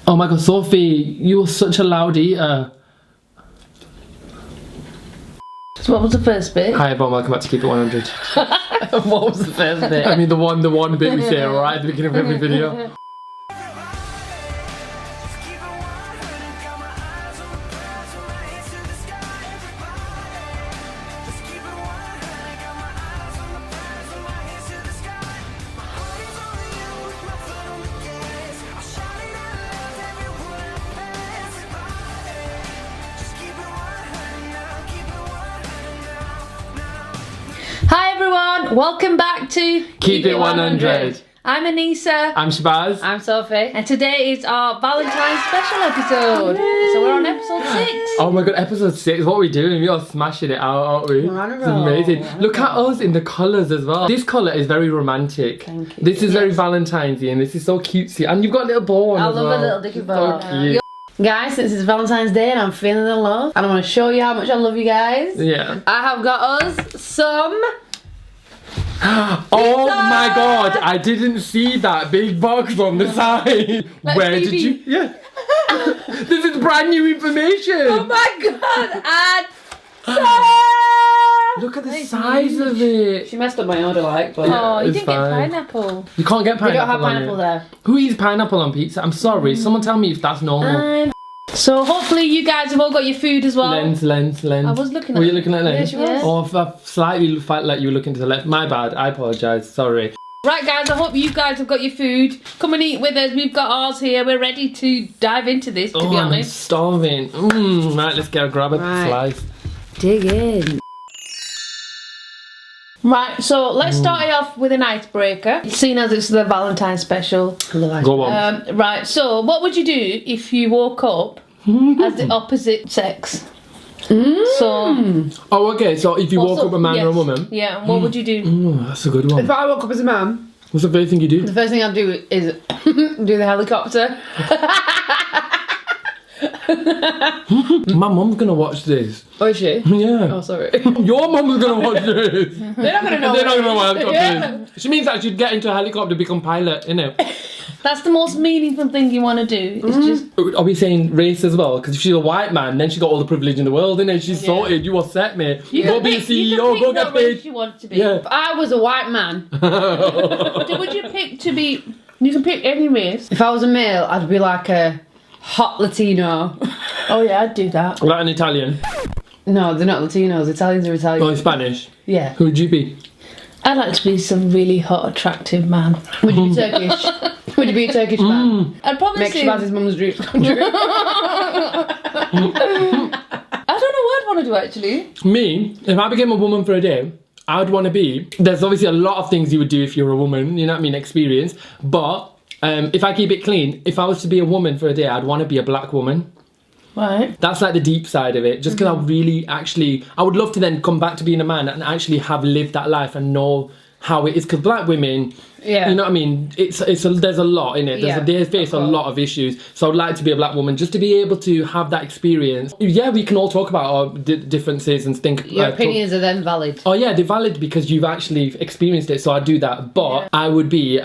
Oh my god, Sophie, you were such a loud eater. So what was the first bit? Hi everyone, welcome back to Keep It 100. What was the first bit? I mean the one bit we say right at the beginning of every video. Hi everyone, welcome back to Keep It 100. I'm Anisa. I'm Shabaz. I'm Sofi. And today is our Valentines Special episode. So we're on episode 6. Oh my god, episode 6, what are we doing? We are smashing it out, aren't we? We're on a It's roll. amazing. Look at us in the colours as well. This colour is very romantic. Thank you. This is very Valentine's-y and this is so cutesy. And you've got a little bow on I as love well. a little dicky It's bow. So cute. Guys, since it's Valentine's Day and I'm feeling the love, and I want to show you how much I love you guys. Yeah. I have got us some... Oh my god, I didn't see that big box on the side. Where did see you? Yeah. This is brand new information. Oh my god, and... Look at the size of it. She messed up my order but... Yeah, Oh, you it's didn't get fine. pineapple. You can't get pineapple. We don't have on pineapple it. there. Who eats pineapple on pizza? I'm sorry. Someone tell me if that's normal. So hopefully you guys have all got your food as well. Lens. I was looking at Were you looking at lens? Yeah, she was. Or I slightly felt like you were looking to the left. My bad. I apologise. Sorry. Right guys, I hope you guys have got your food. Come and eat with us. We've got ours here. We're ready to dive into this, to be I'm honest. starving. Right, let's grab a slice. Dig in. Right, so let's start it off with an icebreaker. Seeing as it's the Valentine Special. Go on. Right, so what would you do if you woke up as the opposite sex? So... Oh, okay. So if you woke up a man or a woman. Yeah, and what would you do? That's a good one. If I woke up as a man, What's the first thing you do? the first thing I'd do is do the helicopter. My mum's gonna watch this. Oh, is she? Yeah. Oh, sorry. Your mum's gonna watch this. They're not gonna know. They're not gonna know what helicopter Yeah. is. She means that she'd get into a helicopter, become pilot, innit? That's the most meaningful thing you want to do. It's just... Are we saying race as well? Because if she's a white man, then she's got all the privilege in the world, innit? She's sorted. You are set, mate. Go be a CEO. Go get paid. You want to be. Yeah. If I was a white man, So would you pick to be... You can pick any race. if I was a male, I'd be like a hot Latino. Oh yeah, I'd do that. Like an Italian. No, they're not Latinos. Italians are Italian. Or Spanish. Yeah. Who would you be? I'd like to be some really hot, attractive man. Would you be Turkish? Would you be a Turkish man? I'd probably Make say... Shabaz's mum's dreams come true. I don't know what I'd want to do actually. Me, if I became a woman for a day, I'd want to be... There's obviously a lot of things you would do if you're a woman, you know what I mean, experience. But if I keep it clean, if I was to be a woman for a day, I'd want to be a black woman. Right. That's like the deep side of it. Just because I really actually... I would love to then come back to being a man and actually have lived that life and know how it is. Because black women... Yeah. You know what I mean? There's a lot in it. They face a lot of issues. So I'd like to be a black woman just to be able to have that experience. Yeah, we can all talk about our differences and think. Your opinions are then valid. Oh yeah, they're valid because you've actually experienced it. So I'd do that. But I'd be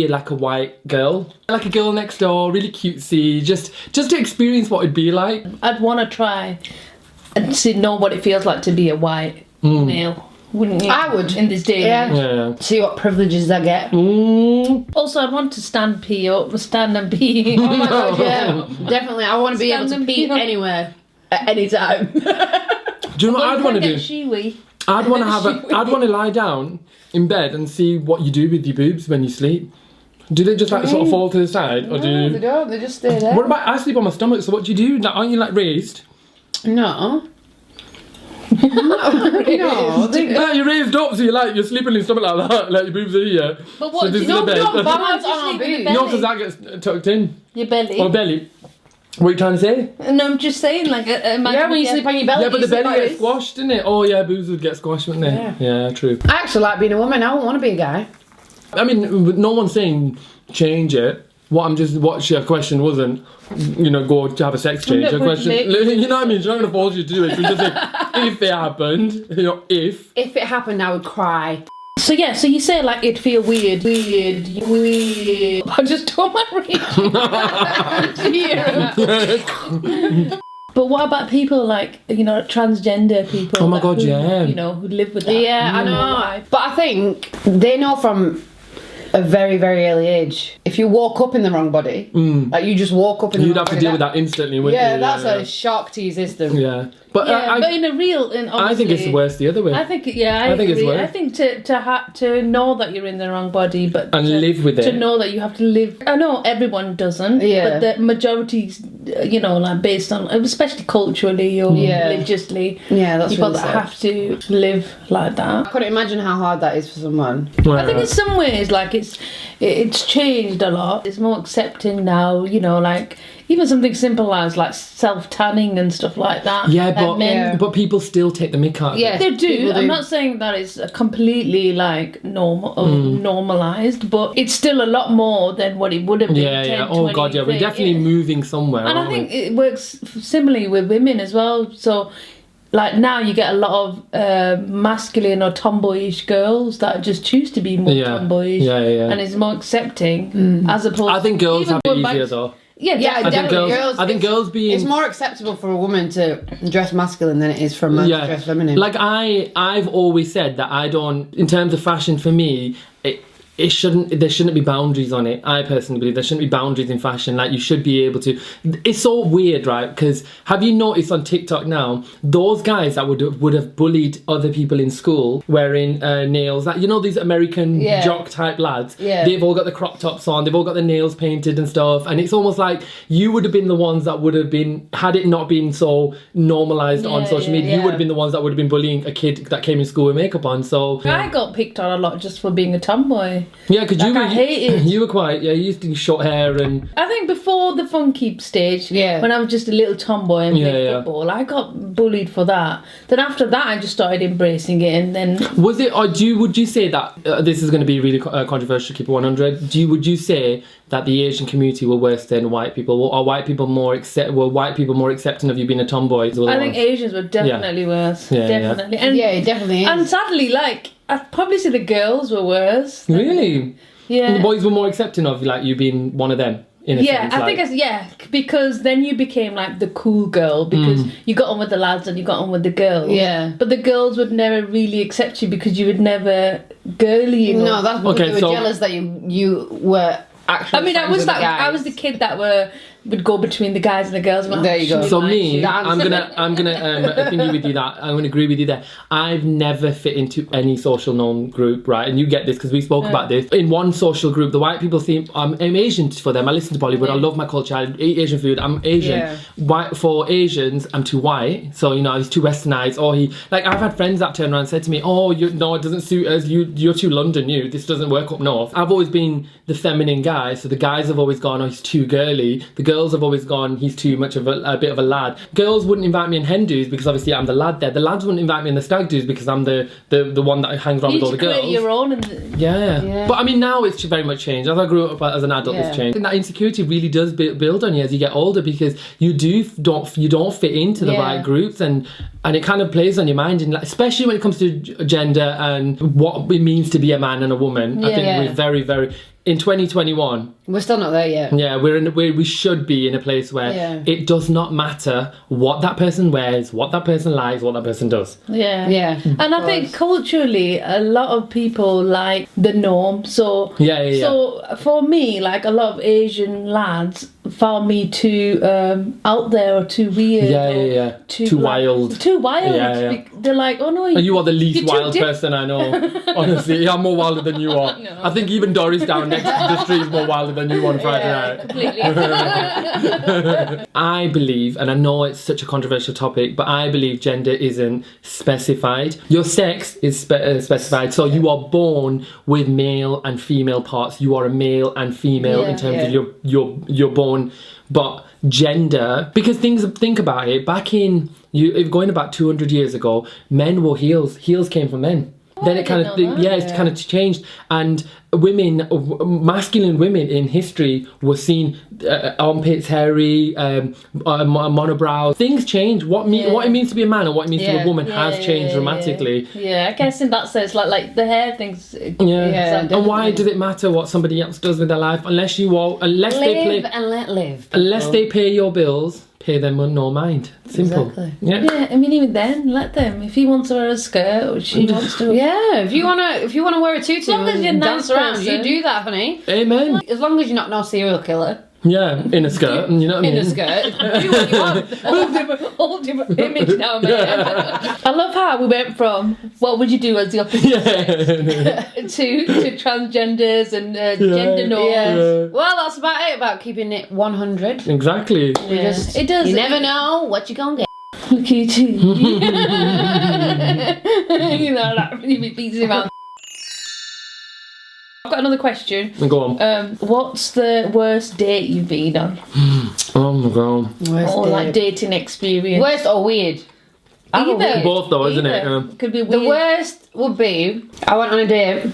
like a white girl, like a girl next door, really cutesy, just to experience what it'd be like. I'd want to try and to know what it feels like to be a white male. Wouldn't you? I would. In this day. Yeah. Yeah. See what privileges I get. Also, I'd want to stand and pee. Oh my god, yeah. Definitely. I want to be able Stand to and pee pee. anywhere. At any time. Do you know what I'd want to do? Shiwi. I'd want to lie down in bed and see what you do with your boobs when you sleep. Do they just like sort of fall to the side, or do No, you? they don't. They just stay there. What about I sleep on my stomach? So what do you do? Like, aren't you like raised? No. No, Yeah, you're raised up, so you're sleeping in stomach like that, like your boobs are here. But what So do this you is the bed. don't Balance balance on our boobs. No, because that gets tucked in. Your belly. Or belly. What are you trying to say? No, I'm just saying, like, imagine. Yeah, when you sleep on your belly. Yeah, but you the sleep belly like gets this. squashed, didn't it? Oh yeah, boobs would get squashed, wouldn't they? Yeah, true. I actually like being a woman. I won't want to be a guy. I mean, no one's saying change it. What your question wasn't, go to have a sex change. Your question, you know what I mean? She's not going to force you to do it. She's just like, if it happened, if. If it happened, I would cry. So yeah, so you say like it'd feel weird. I just told my reach. But what about people like, you know, transgender people? Oh my God, who, yeah. You know, who live with that. Yeah, I know. But I think they know from a very, very early age. If you walk up in the wrong body, like you just walk up in the You'd wrong have to body, deal with that instantly, wouldn't Yeah, you? that's a shock to your system. Yeah. But, Yeah, but in a real, I think it's worse the other way. I think, yeah, I think it's agree. worse. I think to know that you're in the wrong body, but And live with it. To know that you have to live. I know everyone doesn't, Yeah. but the majority's, you know, like based on, especially culturally or religiously, Yeah, that's people really that sad. have to live like that. I couldn't imagine how hard that is for someone. I think in some ways, like it's changed a lot. It's more accepting now, you know, like even something simple as like self-tanning and stuff like that. Yeah, Like but people still take the mick out of Yeah. it. They do. People I'm do. not saying that it's completely like normalized, but it's still a lot more than what it would have been. Yeah, 10, yeah. Oh 20, God, yeah. We're 30 definitely years. moving somewhere. And I aren't think we? it works similarly with women as well. So, like now you get a lot of masculine or tomboyish girls that just choose to be more tomboyish. Yeah. And is more accepting as opposed. I think girls even have it going back easier to- though. Yeah, Yeah, I think definitely. girls. I think girls being. It's more acceptable for a woman to dress masculine than it is for a man to dress feminine. Like I've always said that I don't, in terms of fashion for me, there shouldn't be boundaries on it. I personally believe there shouldn't be boundaries in fashion. Like you should be able to. It's so weird, right? Because have you noticed on TikTok now, those guys that would have bullied other people in school wearing nails, like you know these American jock type lads, they've all got the crop tops on, they've all got the nails painted and stuff, and it's almost like you would have been the ones that would have been, had it not been so normalized on social media, you would have been the ones that would have been bullying a kid that came in school with makeup on. So I got picked on a lot just for being a tomboy. yeah, because I hated. you were quite, you used to do short hair and I think before the funky stage, when I was just a little tomboy and played football, I got bullied for that. Then after that, I just started embracing it, and then was it, or would you say that this is going to be really controversial? Keep it 100. Would you say that the Asian community were worse than white people? Or white people more accepting of you being a tomboy? I think Asians were definitely worse. Definitely. And, it definitely is. And sadly, like I'd probably say the girls were worse. Really? Yeah. And the boys were more accepting of like you being one of them. In a sense, I think because then you became like the cool girl because you got on with the lads and you got on with the girls. Yeah. But the girls would never really accept you because you would never girly enough. No, that's because they were jealous that you were actually. I mean, I was that. I was the kid that would go between the guys and the girls. There you go. So me, I'm gonna thingy with you that I'm gonna agree with you there. I've never fit into any social norm group, right? And you get this because we spoke about this. In one social group, the white people think I'm Asian for them. I listen to Bollywood. I love my culture. I eat Asian food. I'm Asian. Yeah. White for Asians, I'm too white. So you know, he's too westernized. Or I've had friends that turn around and said to me, "Oh, no, it doesn't suit us. You're too London. This doesn't work up north." I've always been the feminine guy, so the guys have always gone, "Oh, he's too girly." The girls have always gone, he's too much of a bit of a lad. Girls wouldn't invite me in hen do's because obviously I'm the lad there. The lads wouldn't invite me in the stag do's because I'm the one that hangs around with all the girls. Create your own. Yeah. But I mean now it's very much changed. As I grew up as an adult, it's changed. And that insecurity really does build on you as you get older because you don't fit into the right groups and it kind of plays on your mind, and especially when it comes to gender and what it means to be a man and a woman. I think we're very, very. In 2021, we're still not there yet. Yeah, we should be in a place where it does not matter what that person wears, what that person likes, what that person does. Yeah. And I think culturally, a lot of people like the norm. So So for me, like a lot of Asian lads found me too out there or too weird. Too wild. Too wild. Yeah. They're like, oh no, you are the least wild diff- person I know. Honestly, I'm more wilder than you are. No. I think even Doris down next to the street is more wilder than you on Friday night. Completely. I believe, and I know it's such a controversial topic, but I believe gender isn't specified. Your sex is specified, so you are born with male and female parts. You are a male and female in terms of you're born, but gender, because think about it, back in going about 200 years ago, men wore heels. Heels came from men. then it kind of it's kind of changed, and women, masculine women in history were seen armpits hairy, monobrow. Things change. What it means to be a man and what it means to be a woman has changed dramatically. Yeah, I guess in that sense, like the hair things. And why does it matter what somebody else does with their life unless they and let live. Unless they pay your bills, pay them no mind. Simple. Exactly. Yeah, I mean, even then, let them. If he wants to wear a skirt or she wants to. Yeah, if you wanna wear a tutu and dance around, you do that, honey. Amen. As long as you're not no serial killer. Yeah, in a skirt, you know what I mean? In a skirt. Do what you want. Whole different image now, man. I love how we went from what would you do as the opposite to transgenders and gender norms. Yeah. Well, that's about it, about keeping it 100. Exactly. It does. You never know what you're gonna get. Look at you too. You know, that really beats him out. I've got another question. Go on. What's the worst date you've been on? Oh my god. Like dating experience. Worst or weird? Either. Both though, isn't it? Could be weird. The worst would be, I went on a date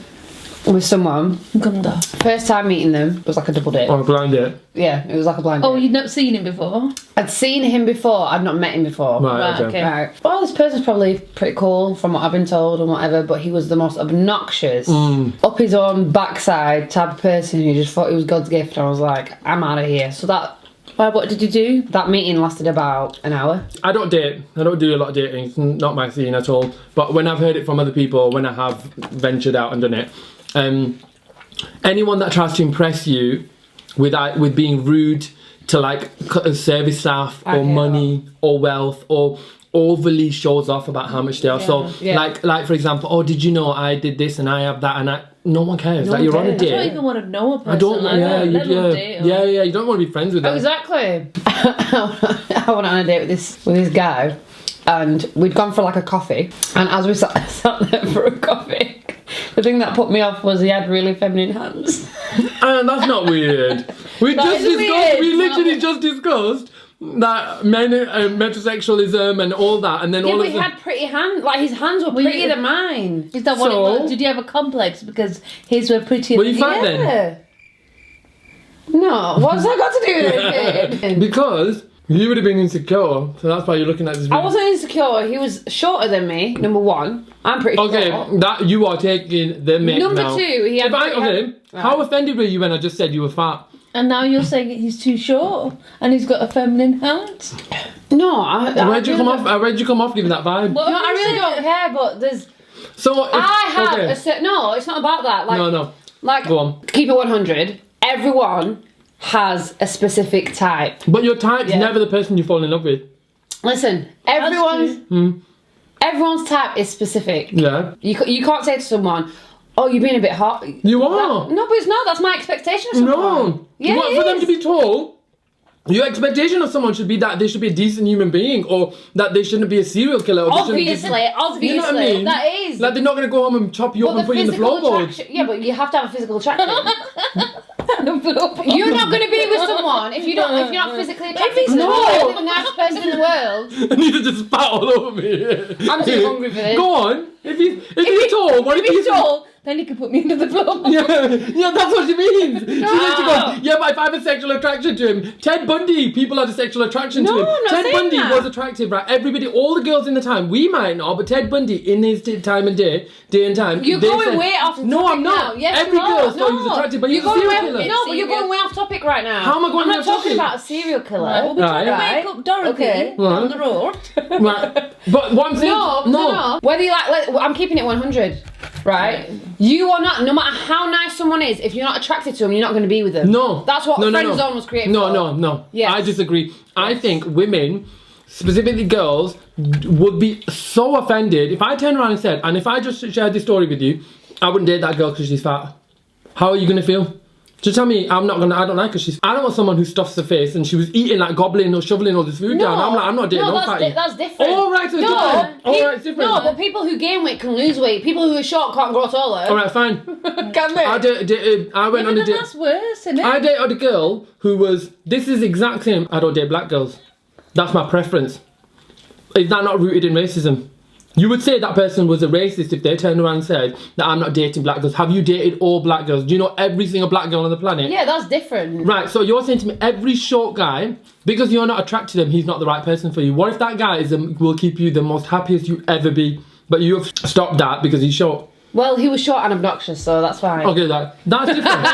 with someone. First time meeting them, it was like a double date. Oh, a blind date? Yeah, it was like a blind date. Oh, you'd not seen him before? I'd seen him before, I'd not met him before. Right, okay. Right. Well, this person's probably pretty cool from what I've been told and whatever, but he was the most obnoxious, up his own backside type of person who just thought he was God's gift, and I was like, I'm out of here. So what did you do? That meeting lasted about an hour. I don't date. I don't do a lot of dating. It's not my scene at all. But when I've heard it from other people, when I have ventured out and done it, anyone that tries to impress you with being rude to like service staff or money or wealth or overly shows off about how much they are. Like for example, oh, did you know I did this and I have that, and no one cares. Like you're on a date. I don't even want to know a person. I don't. Like Yeah. You don't want to be friends with them. Exactly. I went on a date with this guy, and we'd gone for like a coffee, and as we sat there for a coffee, the thing that put me off was he had really feminine hands. And that's not weird. We literally just discussed that metrosexualism and all that, and then all of he had pretty hands. Like his hands were prettier than mine. Is that what it was? Did you have a complex because his were prettier? Were you fat then? No. What's that got to do with it? Because you would have been insecure, so that's why you're looking at this video. I wasn't insecure. He was shorter than me. Number one, I'm pretty short. Okay, that you are taking the mic Number now. two, he had. How offended were you when I just said you were fat? And now you're saying he's too short and he's got a feminine hand? No, where'd you come off giving that vibe? Well, no, I really don't care, but there's... So no, it's not about that. Like, no. Like, go on. Keep it 100. Everyone has a specific type. But your type's never the person you fall in love with. Listen, everyone's type is specific. Yeah. You can't say to someone, oh, you're being a bit hot. You are. No, but it's not. That's my expectation of someone. No. Yeah, for them to be tall, your expectation of someone should be that they should be a decent human being, or that they shouldn't be a serial killer. Or obviously, you know what I mean? That is. Like they're not going to go home and chop you up and put you in the floorboards. Yeah, but you have to have a physical attraction. You're not going to be with someone if you're not physically attracted to them. You're the nicest person in the world. And you just spat all over me. I'm too hungry for this. Go on. If he's tall, what if he's tall? Then you can put me into the floor. Yeah, that's what she means. She needs to go, yeah, but if I have a sexual attraction to him, Ted Bundy, people had a sexual attraction to him. Ted Bundy was attractive, right? Everybody, all the girls in the time, we might not, but Ted Bundy in his time and day and time. You're going way off topic. No, I'm not. Yes, every girl thought he was attractive, but he's a serial killer. No, but you're going way off topic right now. How am I going I'm off not talking topic? about a serial killer. We'll be trying to wake up Dorothy down the road. Right. But what I'm saying... No. Whether you like I'm keeping it 100. Right? You are not, no matter how nice someone is, if you're not attracted to them, you're not going to be with them. No. That's what friend zone was created for. No. Yes. I disagree. I think women, specifically girls, would be so offended if I turned around and said, and if I just shared this story with you, I wouldn't date that girl because she's fat. How are you going to feel? Just tell me I don't like her. I don't want someone who stuffs her face and she was eating like gobbling or shoveling all this food down. I'm not dating no fatty. That's different. Oh, right, so it's different. It's different. No, but people who gain weight can lose weight. People who are short can't grow taller. Alright, fine. Can they? I went on a date. That's worse, isn't it? I dated a girl who was, this is exact same. I don't date black girls. That's my preference. Is that not rooted in racism? You would say that person was a racist if they turned around and said that I'm not dating black girls. Have you dated all black girls? Do you know every single black girl on the planet? Yeah, that's different. Right, so you're saying to me every short guy, because you're not attracted to him, he's not the right person for you. What if that guy will keep you the most happiest you ever be, but you have stopped that because he's short? Well, he was short and obnoxious, so that's fine. Okay, that's different.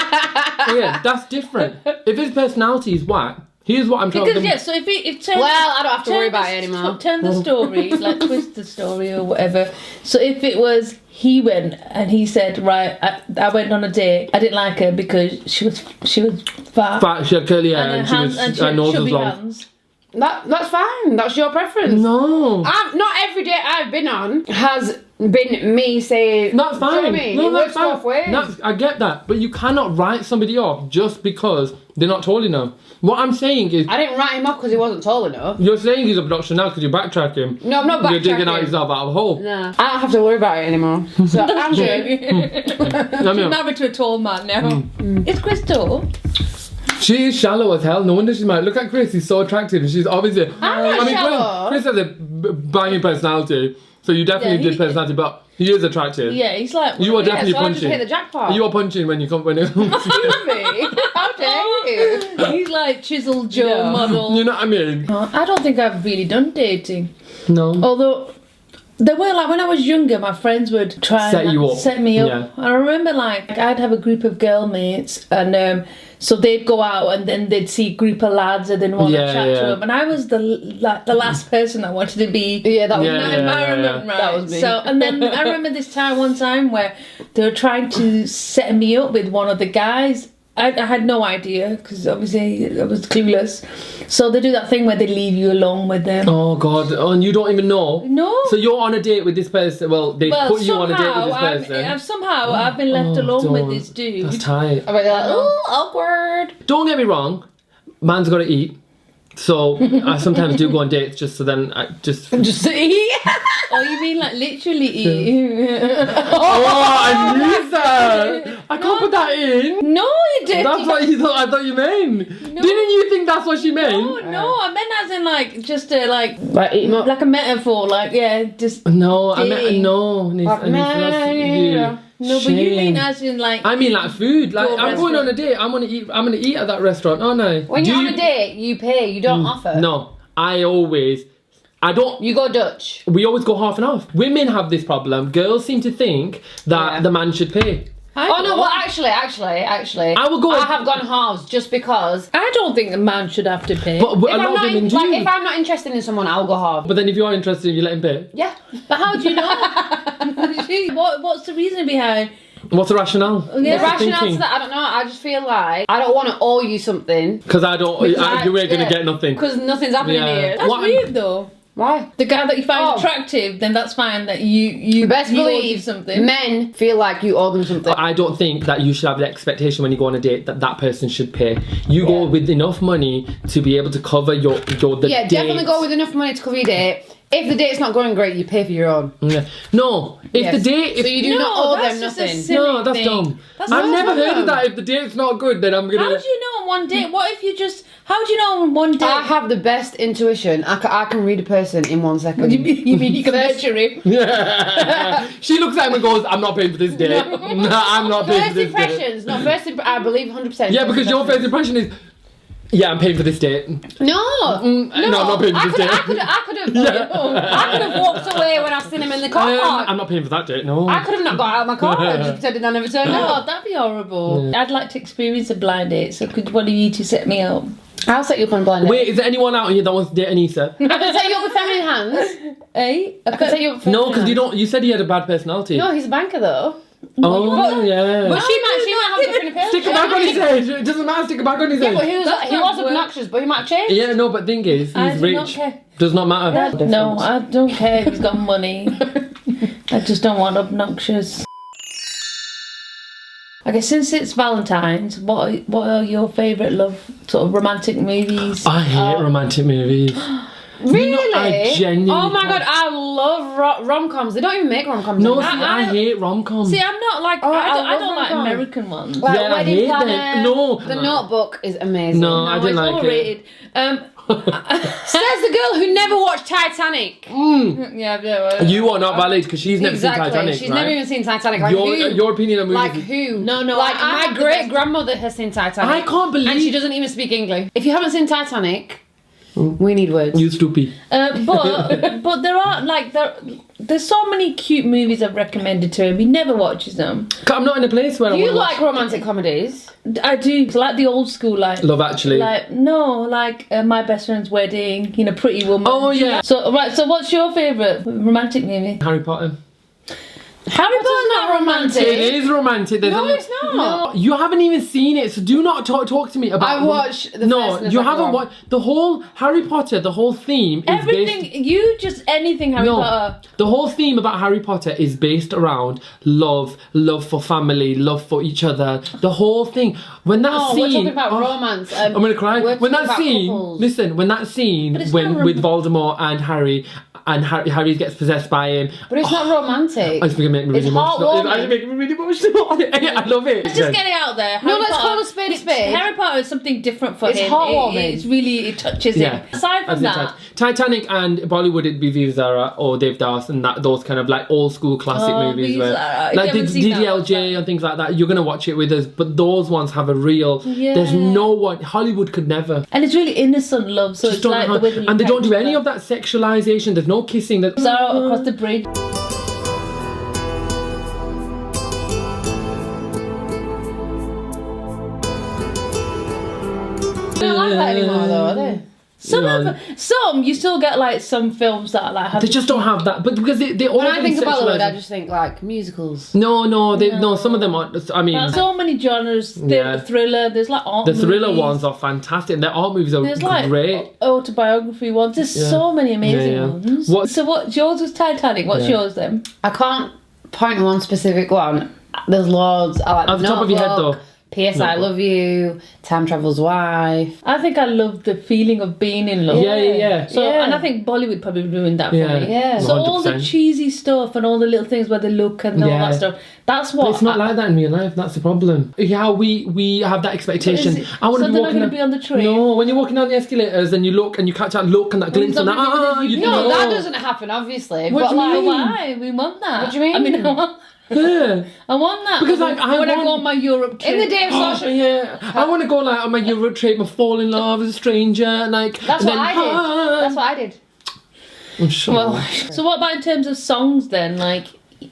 Yeah, that's different. If his personality is whack, here's what I'm trying to... Because, yeah, so if turn, well, I don't have to worry about it anymore. Turn the story, like twist the story or whatever. So if it was he went and he said, right, I went on a date, I didn't like her because she was fat. Fat, she had curly hair and her nose was long. Hands. That's fine. That's your preference. No. Not every date I've been on has been me saying... That's fine. Do you know what I mean? No, it that's works fine. both ways. I get that. But you cannot write somebody off just because they're not tall enough. What I'm saying is... I didn't write him off because he wasn't tall enough. You're saying he's obnoxious now because you're backtracking. No, I'm not backtracking. You're digging out yourself out of a hole. Nah. I don't have to worry about it anymore. So I'm good. She's married to a tall man now. Is Chris tall? She is shallow as hell. No wonder she's married. Look at Chris. He's so attractive. And she's obviously... I'm not shallow. Chris has a banging personality. So you definitely did personality. But he is attractive. Yeah, he's like... You are definitely so punching. I just hit the jackpot. You are punching when you come... Excuse me. How dare you? He's like Chisel Joe model. You know what I mean? I don't think I've really done dating. No. Although... There were, like, when I was younger, my friends would try and set me up. Yeah. I remember, like, I'd have a group of girl mates, and so they'd go out, and then they'd see a group of lads, and then want to chat to them. And I was the last person I wanted to be in that environment, right? That was me. So, and then I remember this one time where they were trying to set me up with one of the guys. I had no idea because obviously I was clueless. So they do that thing where they leave you alone with them. Oh God! And you don't even know. No. So you're on a date with this person. Well, they put you on a date with this person. Somehow I've been left alone with this dude. That's tight. I bet they're like, oh, awkward. Don't get me wrong, man's got to eat. So I sometimes do go on dates just so then I just to eat. Oh, you mean like literally eat? Oh, Anisa! I can't put that in. No, you didn't. That's what you thought. I thought you meant. No. Didn't you think that's what she meant? No, I meant as in like just a like eat 'em up. like a metaphor, like just. No, I meant no. Anisa, no, but you mean as in like. I mean like food. Like I'm going on a date. I'm gonna eat at that restaurant. Oh no. When you're on a date, you pay. You don't offer. No, I don't. You go Dutch. We always go half and half. Women have this problem. Girls seem to think that the man should pay. Well, actually, I will go. I have gone halves just because. I don't think a man should have to pay. But a lot of women do. Like, if I'm not interested in someone, I'll go half. But then if you are interested, you let him pay. Yeah. But how do you know? What's the reason behind? What's the rationale? The rationale to that, I don't know. I just feel like I don't want to owe you something. Because you ain't gonna get nothing. Because nothing's happening here. That's weird though. Why? The guy that you find attractive, then that's fine that you best believe something. Men feel like you owe them something. I don't think that you should have the expectation when you go on a date that person should pay. You go with enough money to be able to cover the date. Definitely go with enough money to cover your date. If the date's not going great, you pay for your own. Yeah. No, if the date... So you do not owe them nothing. No, that's dumb. I've never heard of that. If the date's not good, then I'm going to... How do you know on one date? What if you just... How do you know on one date? I have the best intuition. I can read a person in 1 second. You mean you can measure him? Yeah. She looks at him and goes, I'm not paying for this date. No, I'm not paying for this date. First impressions. No, I believe 100%. Yeah, because your first impression is... Yeah, I'm paying for this date. No, I'm not paying for this date. I could have walked away when I seen him in the car park. I'm not paying for that date, no. I could have not got out of my car and just pretended I never turned up. Oh, that'd be horrible. I'd like to experience a blind date, so could one of you two set me up? I'll set you up on a blind date. Wait, is there anyone out here that wants to date Anisa? I can set you up with feminine hands. Hey? I can set you up with feminine No, because you said he had a bad personality. No, he's a banker though. Oh, yeah. But she might have different appearance. Stick it back on his head. It doesn't matter, stick it back on his head. But he was obnoxious, but he might change. Yeah, no, but thing is, he's rich. Does not matter. No, I don't care if he's got money. I just don't want obnoxious. Okay, since it's Valentine's, what are your favourite sort of romantic movies? I hate romantic movies. Really? I genuinely. Oh my god, I love rom-coms. They don't even make rom-coms. No, I hate rom-coms. See, I'm not like I don't like American ones. Like I hate them. No, The Notebook is amazing. No, I didn't like overrated. it. Says the girl who never watched Titanic. Yeah, You are not valid because she's never seen Titanic. She's right? never even seen Titanic. Like your opinion on movies. Like who? No. Like my great grandmother has seen Titanic. I can't believe. And she doesn't even speak English. If you haven't seen Titanic, we need words. You stupid. But there are like there's so many cute movies I've recommended to him. He never watches them. I'm not in a place where You I want like romantic comedies? I do. It's like the old school, like Love Actually. like My Best Friend's Wedding. Pretty Woman. Oh yeah. So what's your favourite romantic movie? Harry Potter. Harry Potter's not romantic. It is romantic. No, it's not. You haven't even seen it, so do not talk to me about. I watched the first and the you second haven't one. watched the whole Harry Potter. The whole theme is Everything anything Harry Potter. The whole theme about Harry Potter is based around love for family, love for each other. The whole thing. When that scene, we're talking about romance. I'm gonna cry. We're When that talking about scene, couples. listen. When that scene, with Voldemort and Harry. And Harry gets possessed by him. But it's not romantic. It's going to make me really emotional. It's actually making me really emotional. I love it. Let's just get it out there. No, let's call a spade a spade. Harry Potter is something different for him. It's heartwarming. It's really, it touches him. Aside from that, Titanic and Bollywood, it'd be Viva Zara or Dave Das and those kind of like old school classic movies Viva where Zara. like DDLJ and things like that. You're gonna watch it with us, but those ones have a real. Yeah. There's no one. Hollywood could never. and it's really innocent love. So it's like the way that you and they don't do catch any that. of that sexualization. There's no kissing. Zara across the bridge. They don't like that anymore, though, are they? Some you still get like some films that like have. They just don't have that, but because they all. When I think of Bollywood, I just think like musicals. No, some of them are. I mean, There's so many genres. Thriller. There's like art. The thriller movies. ones are fantastic. And their art movies are There's like great. autobiography ones. There's so many amazing ones. So what? Yours was Titanic. What's yours then? I can't point to one specific one. There's loads. I like At the top of your head, though. P.S. I Love You, Time Travel's Wife. I think I love the feeling of being in love. Yeah. So and I think Bollywood probably ruined that for me. Yeah. So all the cheesy stuff and all the little things where they look and all that stuff. That's what. But it's not like that in real life. That's the problem. Yeah, we have that expectation. I want to be walking. Be on the train. No, when you're walking down the escalators and you look and you catch that look and that glimpse and that. No, that doesn't happen, obviously. What do you mean? Why? We want that. What do you mean? I mean, Yeah. I want that. Because like I go on my Europe trip. In the day of social. Yeah, I want to go like on my Europe trip and fall in love with a stranger, like. That's what I did. That's what I did. I'm sure. Well, so what about in terms of songs then? Like,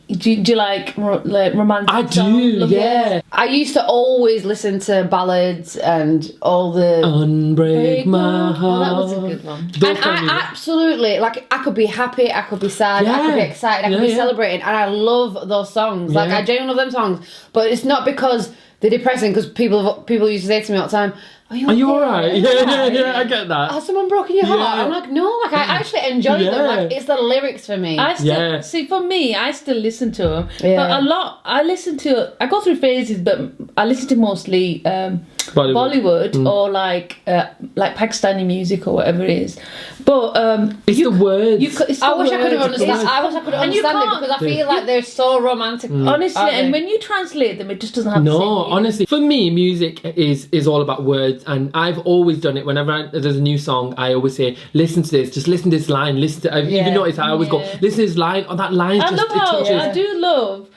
do you like romantic? I do, songs? yeah. I used to always listen to ballads and all the. Unbreak my heart. Oh, that was a good one. And I absolutely, like, I could be happy, I could be sad, I could be excited, I could be celebrating, and I love those songs. Like, I genuinely love them songs, but it's not because they're depressing, because people used to say to me all the time, are you alright? Yeah, I get that. Has someone broken your heart? I'm like, no, like, I actually enjoy them. Like, it's the lyrics for me. I still, see, for me, I still listen to them. Yeah. But I go through phases, but I listen to mostly Bollywood or like Pakistani music or whatever it is. But it's the words. I wish I could have understood. I wish I could understand it because I feel like they're so romantic. Honestly, and when you translate them, it just doesn't have the same meaning. Honestly, for me, music is all about words, and I've always done it. Whenever there's a new song, I always say, "Listen to this. Just listen to this line. Listen to." You've noticed I always go, "Listen to this line." On that line, I do love.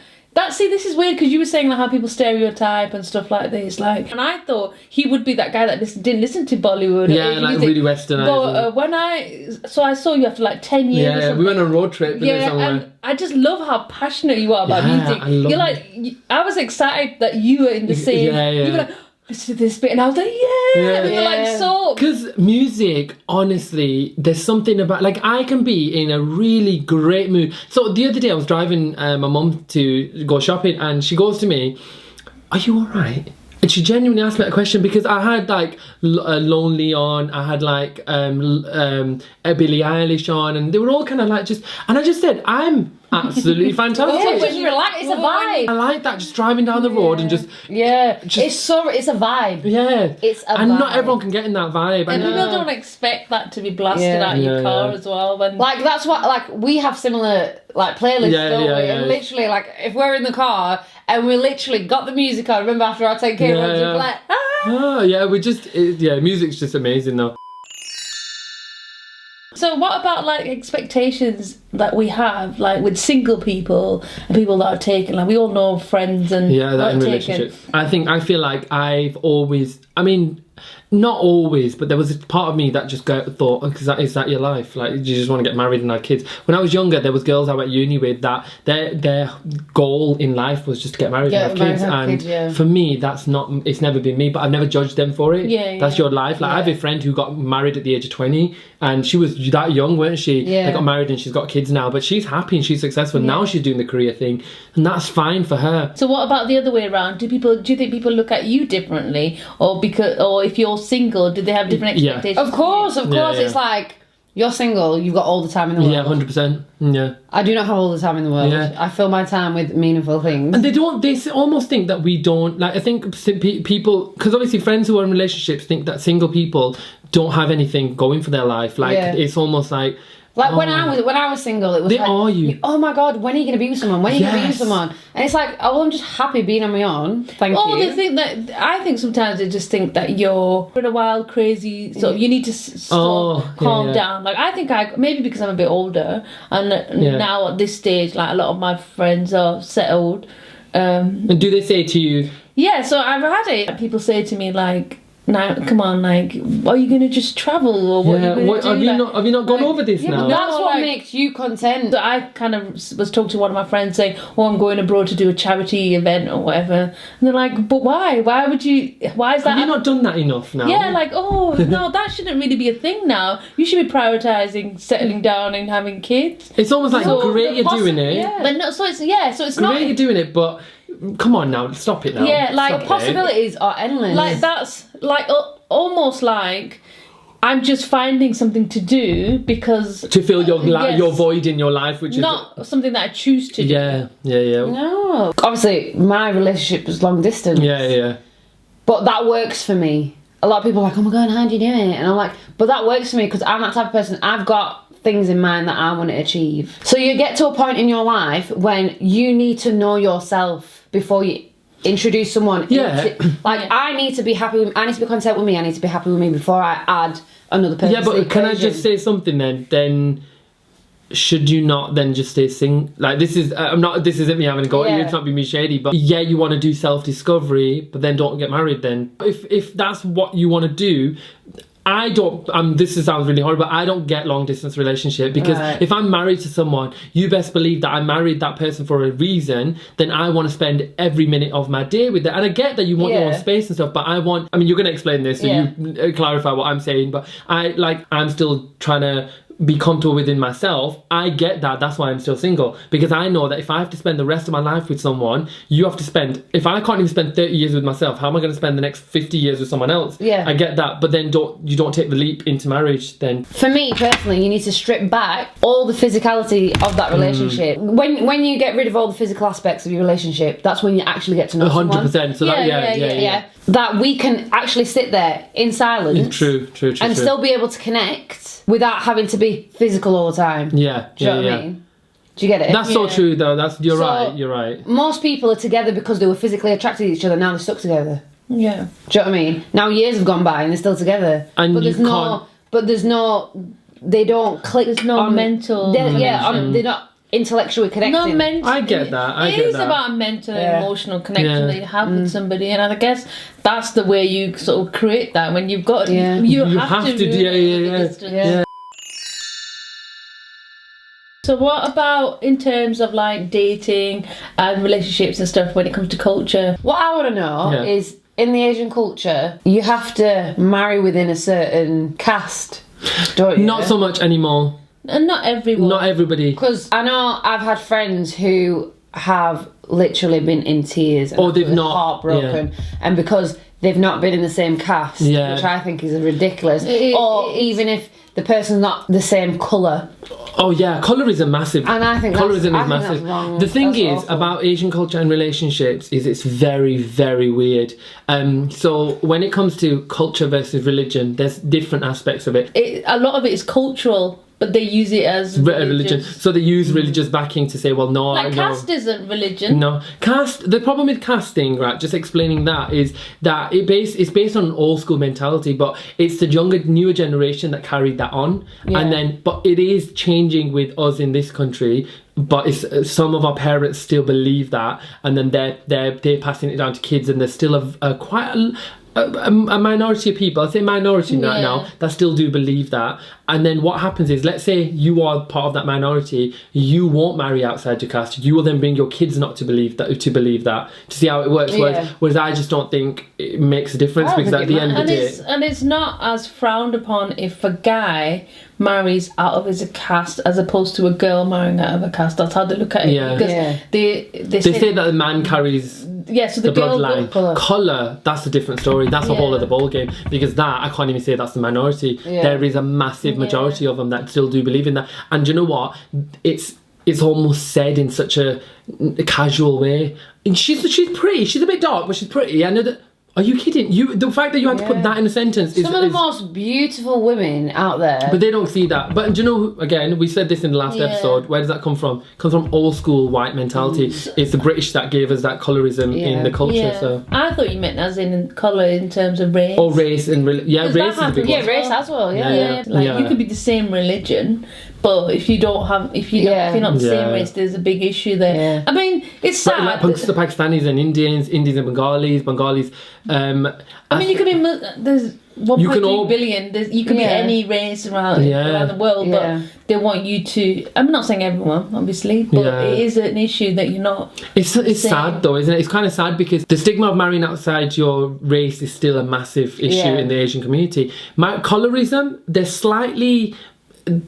See, this is weird because you were saying like how people stereotype and stuff like this. Like, and I thought he would be that guy that didn't listen to Bollywood. Yeah, like really westernized. But I saw you after like 10 years. Yeah, we went on a road trip. And I just love how passionate you are about music. You're like, I was excited that you were in the same. You were like, listen to this bit, and I was like, and we were like, so. Because music, honestly, there's something about, like, I can be in a really great mood. So the other day I was driving my mum to go shopping, and she goes to me, "Are you alright?" And she genuinely asked me that question because I had like Lonely on, I had like Billie Eilish on, and they were all kind of like just, and I just said, I'm absolutely fantastic. It's a vibe. I like that, just driving down the road and just it's a vibe. Yeah, it's a and vibe. not everyone can get in that vibe. And people don't expect that to be blasted out of your car as well. When like that's what like we have similar like playlists, don't we? And literally like if we're in the car and we literally got the music on, remember after our 10K runs, we'd be like, we just music's just amazing though. So what about like expectations that we have, like with single people and people that are taken? Like we all know friends and that in relationships. I feel like I've always, I mean, not always, but there was a part of me that just thought, is that your life? Like, you just want to get married and have kids? When I was younger, there was girls I went to uni with that their goal in life was just to get married and have kids. And for me, it's never been me, but I've never judged them for it. That's your life. Like, I have a friend who got married at the age of 20, and she was that young, weren't she? They got married and she's got kids now, but she's happy and she's successful. Now she's doing the career thing, and that's fine for her. So what about the other way around? Do you think people look at you differently, or if you're single, do they have different expectations? Of course. It's like, you're single, you've got all the time in the world. 100%. Yeah. I do not have all the time in the world. I fill my time with meaningful things. And they almost think that we don't, like, I think people, because obviously friends who are in relationships think that single people don't have anything going for their life. Like, it's almost like, when I was single, it was oh my god, when are you going to be with someone? When are you going to be with someone? And it's like, I'm just happy being on my own. Thank you. They think that, I think sometimes they just think that you're in a wild, crazy, sort of, you need to calm down. Like, I think maybe because I'm a bit older, and now at this stage, like, a lot of my friends are settled. And do they say to you? Yeah, so I've had it. People say to me, like, now, come on, like, are you going to just travel, or what are you going to do? Have you not gone over this now? That's what makes you content. So I kind of was talking to one of my friends saying, I'm going abroad to do a charity event or whatever. And they're like, but why? Why is that? Have you not done that enough now? Yeah, like, no, that shouldn't really be a thing now. You should be prioritising settling down and having kids. It's almost like great you're doing it. Yeah. But no, so it's not... Great you're doing it, but... Come on now, stop it now. Yeah, like, the possibilities are endless. Like, that's like almost like I'm just finding something to do because to fill your void in your life, which not is something that I choose to do. Yeah. No, obviously my relationship was long distance. Yeah. But that works for me. A lot of people are like, oh my god, how do you do it? And I'm like, but that works for me because I'm that type of person. I've got things in mind that I want to achieve. So you get to a point in your life when you need to know yourself before you introduce someone. I need to be happy with, I need to be content with me, I need to be happy with me before I add another person. Yeah, but can I just say something then should you not then just stay single? Like, this isn't me having a go at you, it's not being me shady, but you want to do self-discovery, but then don't get married then. If that's what you want to do, I don't, this sounds really horrible, but I don't get long distance relationship because if I'm married to someone, you best believe that I married that person for a reason, then I want to spend every minute of my day with them. And I get that you want your own space and stuff, but I mean, you're going to explain this, so you clarify what I'm saying, but I'm still trying to be comfortable within myself. I get that. That's why I'm still single, because I know that if I have to spend the rest of my life with someone, you have to spend, if I can't even spend 30 years with myself, how am I going to spend the next 50 years with someone else? I get that, but then you don't take the leap into marriage then. For me personally, you need to strip back all the physicality of that relationship. When you get rid of all the physical aspects of your relationship, that's when you actually get to know 100%. Someone. So that we can actually sit there in silence. True. And still be able to connect without having to be physical all the time. Do you know what I mean? Do you get it? That's so true though. You're right. Most people are together because they were physically attracted to each other, now they're stuck together. Yeah. Do you know what I mean? Now years have gone by and they're still together. And they don't click. There's no mental. They're not intellectually connecting. I get that. It is about a mental and emotional connection that you have with somebody, and I guess that's the way you sort of create that when you've got you have to. So what about in terms of like dating and relationships and stuff when it comes to culture? What I want to know is, in the Asian culture, you have to marry within a certain caste, don't you? Not so much anymore. And not everyone. Not everybody. Because I know I've had friends who have literally been in tears and they've not heartbroken, and because they've not been in the same caste, which I think is ridiculous. Even if the person's not the same colour. Oh yeah, colorism massive. And I think colorism is massive. The thing is about Asian culture and relationships is it's very, very weird. So when it comes to culture versus religion, there's different aspects of it. A lot of it is cultural. but they use it as religion. So they use religious backing to say, well, no, like caste isn't religion. No, caste. The problem with casting, right? Just explaining that is that it's based on an old school mentality, but it's the newer generation that carried that on, and then but it is changing with us in this country. But it's some of our parents still believe that, and then they're passing it down to kids, and there's still quite a minority of people, I say minority right now, that still do believe that. And then what happens is, let's say you are part of that minority, you won't marry outside your caste. You will then bring your kids not to believe that, to see how it works. Whereas I just don't think it makes a difference, because at the end of the day, and it's not as frowned upon if a guy marries out of his caste as opposed to a girl marrying out of a caste. That's how they look at it. Because they say that the man carries so the bloodline. Colour, that's a different story. That's a whole other ball game, because that, I can't even say that's the minority. There is a massive majority of them that still do believe in that. And you know what? It's almost said in such a casual way. And she's pretty. She's a bit dark, but she's pretty. I know that. Are you kidding? The fact that you had to put that in a sentence is... Some of the most beautiful women out there. But they don't see that. But do you know, again, we said this in the last episode, where does that come from? It comes from old school white mentality. It's the British that gave us that colorism in the culture. So I thought you meant as in colour in terms of race. Or race and... race is a big one. Yeah, race as well, you could be the same religion, but if you're not the same race, there's a big issue there. I mean, it's sad. Like the Pakistanis and Indians and Bengalis. I mean, you could be. There's 1.3 billion. You could be any race around the world, but they want you to. I'm not saying everyone, obviously, but it is an issue that you're not. It's sad though, isn't it? It's kind of sad, because the stigma of marrying outside your race is still a massive issue in the Asian community. Colorism,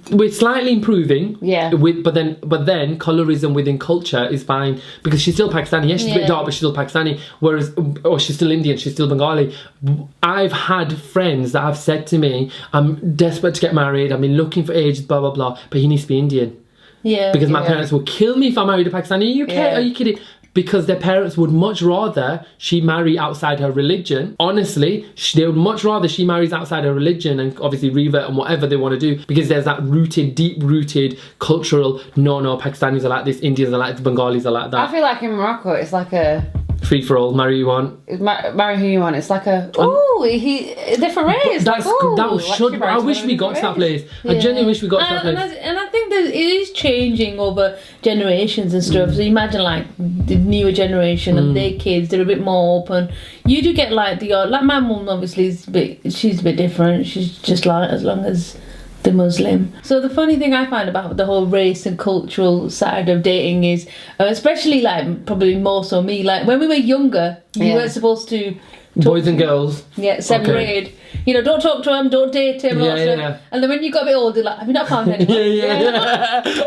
we're slightly improving, but then colorism within culture is fine, because she's still Pakistani. She's a bit dark, but she's still Pakistani. Or she's still Indian, she's still Bengali. I've had friends that have said to me, I'm desperate to get married, I've been looking for ages, blah blah blah, but he needs to be Indian. Because my parents will kill me if I married a Pakistani. Are you kidding? Because their parents would much rather she marry outside her religion. Honestly, they would much rather she marries outside her religion and obviously revert and whatever they want to do, because there's that deep-rooted cultural, no, Pakistanis are like this, Indians are like this, Bengalis are like that. I feel like in Morocco, it's like a... free-for-all, marry who you want. Marry who you want. It's like a... a different race. I wish we got to that place. I genuinely wish we got to that place. And I think that it is changing over generations and stuff. So you imagine like the newer generation and their kids, they're a bit more open. You do get like like my mum obviously she's a bit different. She's just like, as long as the Muslim. So the funny thing I find about the whole race and cultural side of dating is, especially like probably more so me, like when we were younger, you weren't supposed to boys and girls. Seventh grade. You know, don't talk to him, don't date him. And then when you got a bit older, like, have you not found anyone?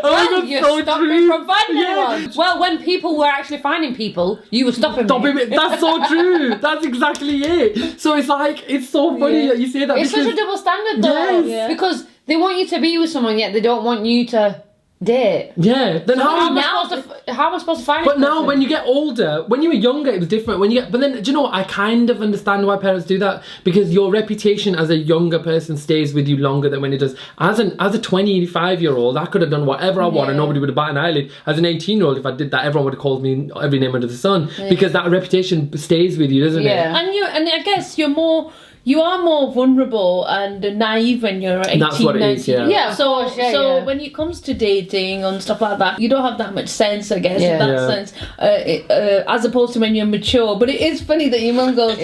Oh, you stopped me from finding anyone. Well, when people were actually finding people, you were stopping me. That's so true. That's exactly it. So it's like, it's so funny that you say that. It's such a double standard though. Because they want you to be with someone, yet they don't want you to date. Then so how am I supposed to find it? But now when you get older, when you were younger it was different. But then, do you know what, I kind of understand why parents do that, because your reputation as a younger person stays with you longer than when it does. As a 25-year-old, I could have done whatever I want and nobody would have batted an eyelid. As an 18-year-old, if I did that, everyone would have called me every name under the sun, because that reputation stays with you, doesn't it? And I guess you are more vulnerable and naive when you're 18, That's what it 19. is, yeah. So when it comes to dating and stuff like that, you don't have that much sense, I guess, in that sense, as opposed to when you're mature. But it is funny that your mum goes,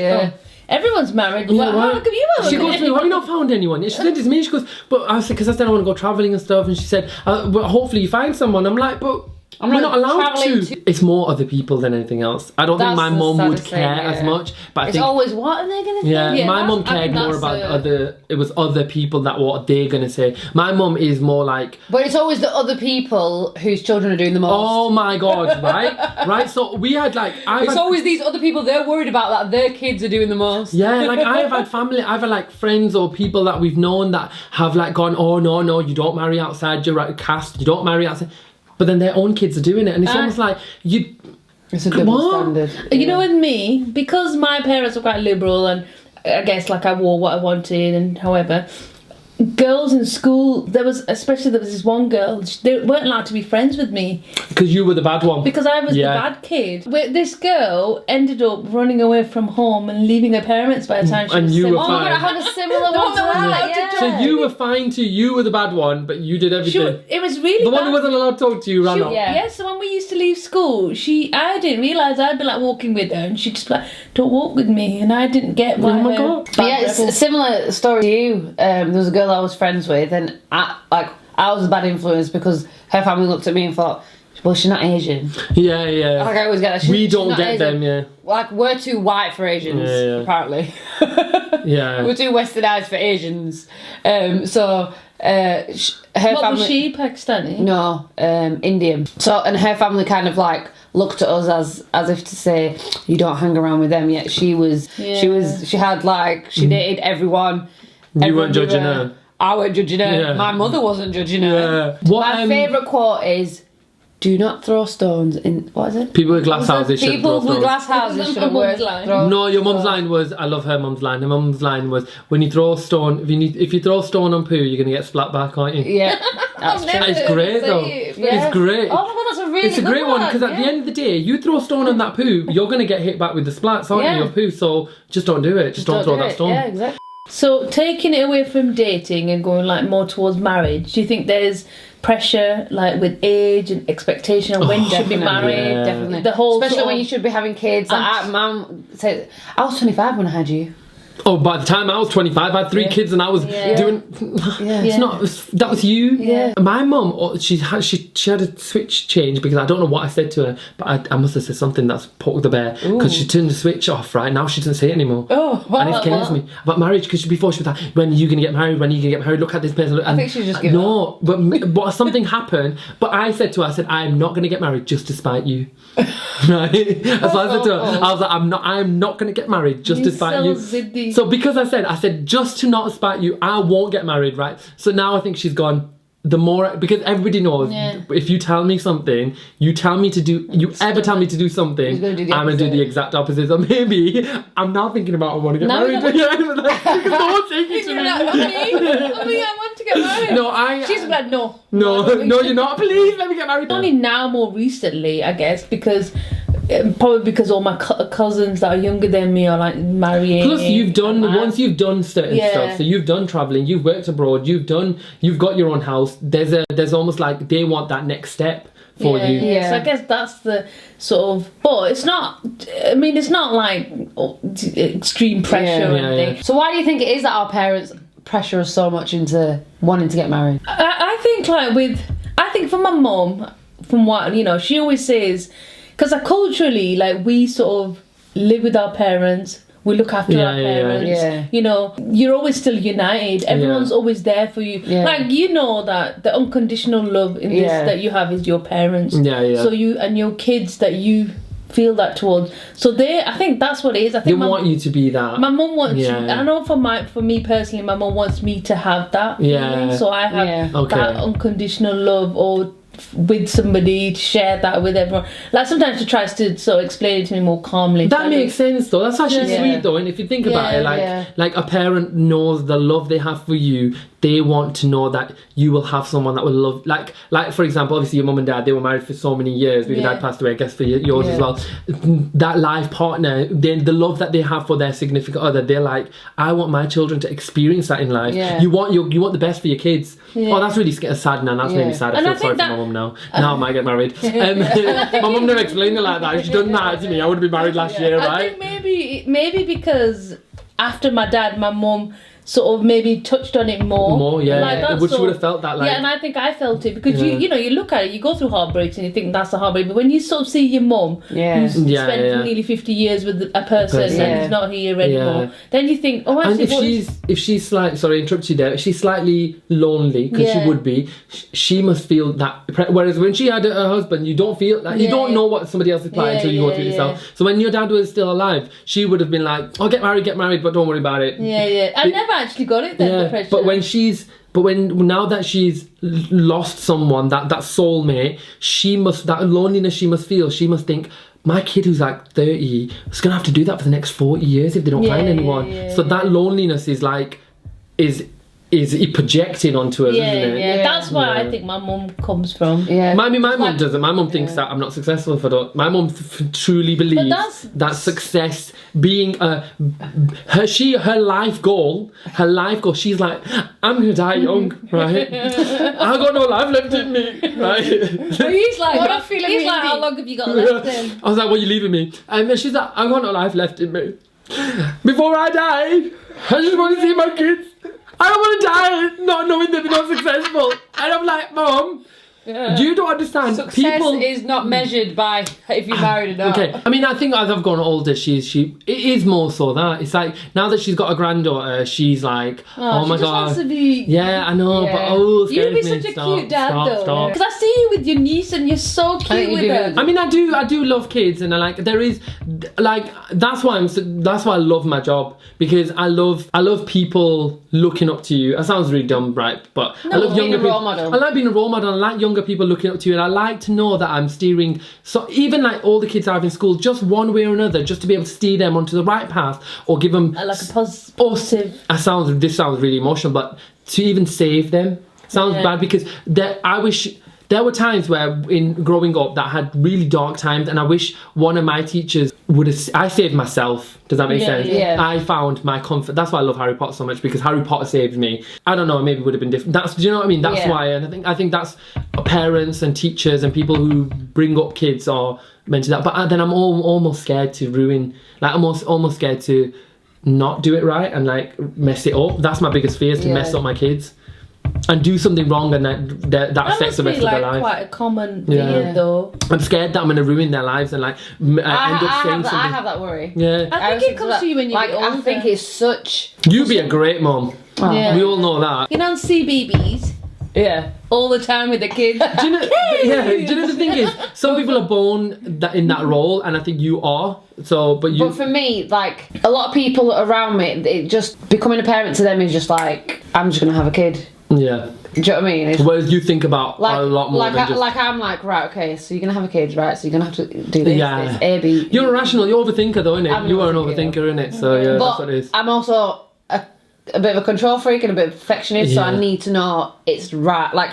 everyone's married. How come you haven't? She goes to me, have you not found anyone? She said it's me. She goes, but I said, because I said I want to go travelling and stuff. And she said, well, hopefully you find someone. I'm like, but... we're not allowed to. It's more other people than anything else. I don't think my mum would care as much. But it's always, what are they going to say? My mum cared more about other people that what they're going to say. My mum is more like... But it's always the other people whose children are doing the most. Oh my God, right? So we had like... It's always these other people, they're worried about that their kids are doing the most. Like I've had like friends or people that we've known that have like gone, oh no, you don't marry outside your caste, you don't marry outside... But then their own kids are doing it, and it's almost like it's a double standard. You know, with me, because my parents were quite liberal, and I guess like I wore what I wanted, and however, girls in school, there was this one girl, they weren't allowed to be friends with me. Because you were the bad one. Because I was the bad kid. This girl ended up running away from home and leaving her parents by the time she was you 7. were fine. I had a similar one to that. So you were fine too, you were the bad one, but you did everything. It was really the bad. one who wasn't allowed to talk to you ran off. Yeah, so when we used to leave school, I didn't realise I'd be like walking with her and she'd just be like, don't walk with me, and I didn't get why. Oh my God. But yeah, it's a similar story to you. There was a girl I was friends with, and I was a bad influence because her family looked at me and thought, well, she's not Asian. Yeah. Like, I always get that. We don't get them, yeah. Like, we're too white for Asians, apparently. Yeah. We're too westernized for Asians. So her family... was she, Pakistani? No, Indian. So, and her family kind of like looked at us as if to say, you don't hang around with them yet. She had like, she dated everyone. You weren't judging her. I weren't judging her. Yeah. My mother wasn't judging her. Yeah. My favourite quote is, do not throw stones in... What is it? People with glass houses shouldn't throw People with stones. glass houses shouldn't throw... No, your mum's line was... I love her mum's line. Her mum's line was, when you throw a stone... If you throw a stone on poo, you're going to get splat back, aren't you? Yeah, that's true. It's great, though. Yeah. It's great. Oh my God, that's a really It's a great one, because at the end of the day, you throw a stone on that poo, you're going to get hit back with the splats, aren't you, your poo? So just don't do it. Just don't throw that stone. Yeah, exactly. So taking it away from dating and going like more towards marriage, do you think there's pressure like with age and expectation of when you should be married? Yeah. Definitely. The whole especially when you should be having kids. Like, Mum said, I was 25 when I had you. Oh, by the time I was 25, I had 3 kids and I was doing... It's not... That was you. Yeah. My mum, she had a switch change because I don't know what I said to her, but I must have said something that's poked the bear, because she turned the switch off, right? Now she doesn't say it anymore. Oh, wow. And it scares me. About marriage, because before she was like, when are you going to get married? When are you going to get married? Look at this person. I think she's just giving up. But something happened, but I said to her, I said, I'm not going to get married just to spite you. Right? That's what I said to her. I was like, I'm not going to get married just to spite you. Ziddy. So because I said, just to not spite you, I won't get married, right? So now I think she's gone, the more, because everybody knows, if you tell me something, you tell me to do, tell me to do something, I'm going to do the exact opposite. So maybe I'm now thinking about I want to get married. Because no one's taking to me. I want to get married. No, she's like, no, you're not. Please let me get married. Only now, more recently, I guess, because probably because all my cousins that are younger than me are like marrying. Plus, once you've done certain stuff, so you've done traveling, you've worked abroad, you've got your own house. There's almost like they want that next step for you. Yeah. So I guess that's the sort of, but it's not. I mean, it's not like extreme pressure or anything. So why do you think it is that our parents pressure us so much into wanting to get married? I think for my mum, from what she always says. Because culturally, like, we sort of live with our parents, we look after our parents. You're always still united. Everyone's always there for you. Like, that the unconditional love in this that you have is your parents. So you and your kids that you feel that towards. So I think that's what it is. I think they want you to be that. My mum wants. I know for me personally, my mum wants me to have that. So I have that unconditional love, or with somebody, to share that with everyone. Like, sometimes she tries to sort of explain it to me more calmly. That makes sense though. That's actually sweet though. And if you think about it, like a parent knows the love they have for you. They want to know that you will have someone that will love, like for example, obviously your mum and dad, they were married for so many years. Your dad passed away, I guess for yours as well. That life partner, then the love that they have for their significant other, they're like, I want my children to experience that in life. You want the best for your kids. Oh, that's really sad now. That's made me sad. I feel sorry for my mum now. Now I might get married. My mum never explained it like that. If she'd done that to me, I would have been married last year, right? I think maybe because after my dad, my mum sort of maybe touched on it more. Which you would have felt that, like. Yeah, and I think I felt it because you look at it, you go through heartbreaks and you think that's a heartbreak, but when you sort of see your mum who's spent nearly 50 years with a person and is not here anymore, then you think, oh, actually, and if she's slightly, sorry, interrupt you there, if she's slightly lonely, because she would be, she must feel that. Whereas when she had her husband, you don't feel like you don't know what somebody else is planning until you go through it yourself. So when your dad was still alive, she would have been like, oh, get married, but don't worry about it. I never actually got it then, the pressure. But now that she's lost someone, that soulmate, that loneliness she must feel, she must think, my kid who's like 30 is gonna have to do that for the next 40 years if they don't find anyone. So that loneliness is is projecting onto us, isn't it? Yeah, that's where I think my mum comes from. Yeah. My mum doesn't. My mum thinks that I'm not successful if I don't. My mum truly believes that success being her life goal, she's like, I'm gonna die young, right? I got no life left in me, right? So he's like, how long have you got left in? I was like, well, you leaving me? And she's like, I got no life left in me. Before I die, I just want to see my kids. I don't want to die not knowing that they're not successful. And I'm like, Mom, you don't understand. Success is not measured by if you're married or not. Okay, I mean, I think as I've gone older, it is more so that it's like now that she's got a granddaughter, she's like, oh my god, wants to be... yeah, I know, but you'd be such a cute dad though. Because I see you with your niece and you're so cute with her. I mean, I do love kids, and that's why I love my job, because I love people looking up to you. That sounds really dumb, right? But I love younger people. I like being a role model. I like younger people looking up to you, and I like to know that I'm steering, so even like all the kids I have in school, just one way or another, just to be able to steer them onto the right path, or give them like a positive. This sounds really emotional, but to even save them sounds bad, because I wish there were times where in growing up that had really dark times, and I wish one of my teachers would have. I saved myself. Does that make sense? Yeah. I found my comfort. That's why I love Harry Potter so much, because Harry Potter saved me. I don't know, maybe it would have been different. Do you know what I mean? That's why, and I think that's parents and teachers and people who bring up kids are meant to that. But then I'm almost scared to ruin. Like I'm almost scared to not do it right and like mess it up. That's my biggest fear, is to mess up my kids and do something wrong, and that affects the rest of their life. That's quite a common fear, though. I'm scared that I'm going to ruin their lives and like end up saying something. I have that worry. Yeah. I think it comes to you when you get older. I think it's such... You'd be a great mum. Yeah. We all know that. You don't see CBeebies. Yeah. All the time with the kids. Do you know the thing is, some people are born in that role, and I think you are. But for me, like a lot of people around me, it just becoming a parent to them is just like, I'm just gonna have a kid. Yeah. Do you know what I mean? Whereas you think about a lot more than just... Like I'm like, right, okay, so you're going to have a kid, right? So you're going to have to do this, this, A, B... You're irrational, you're overthinker though, innit? You are an overthinker, innit? So yeah, that's what it is. I'm also a bit of a control freak and a bit of a perfectionist, so I need to know it's right. Like,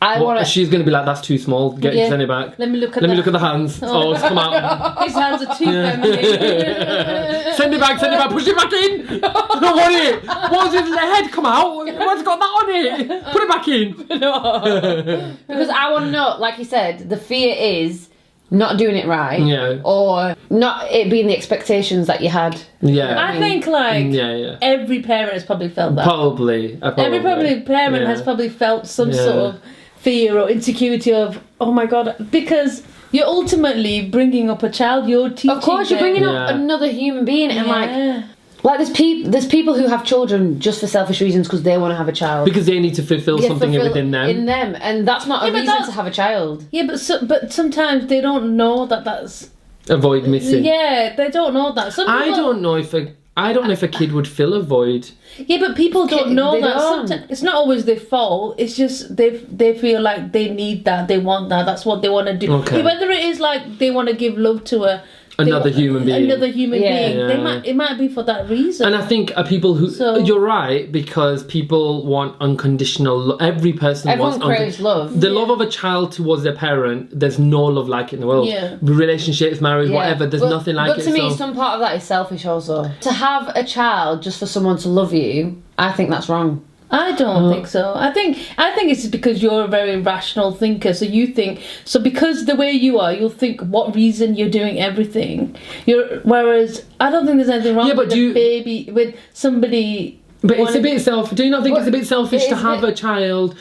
I want to... She's going to be like, that's too small, send it back. Let me look at the hands. Oh, it's come out. His hands are too feminine. Send it back, push it back in. I don't want it. What's his head come out? What's got that on it? Put it back in. No. Because I want to know, like you said, the fear is not doing it right. Yeah. Or not it being the expectations that you had. Yeah. I think like every parent has probably felt that. Probably. Every parent has probably felt some sort of fear or insecurity of, oh my god, because you're ultimately bringing up a child, you're teaching of course you're bringing up another human being, and like there's people who have children just for selfish reasons, because they want to have a child, because they need to fulfill something within them, and that's not a reason to have a child. But sometimes they don't know that's avoid missing. They don't know that. I don't know if a kid would fill a void. Yeah, but people don't know that. Sometimes it's not always their fault. It's just they feel like they need that, they want that. That's what they want to do. Okay. Whether it is like they want to give love to another human being. It might be for that reason. And I think people who... you're right, because people want unconditional love. Everyone craves love. The love of a child towards their parent, there's no love like it in the world. Yeah. Relationships, marriage, whatever, there's nothing like it. But to me, some part of that is selfish also. To have a child just for someone to love you, I think that's wrong. I don't think so. I think it's because you're a very rational thinker. So you think, because the way you are, you'll think what reason you're doing everything. Whereas I don't think there's anything wrong with somebody. But it's a bit selfish. Do you not think it's a bit selfish to have a child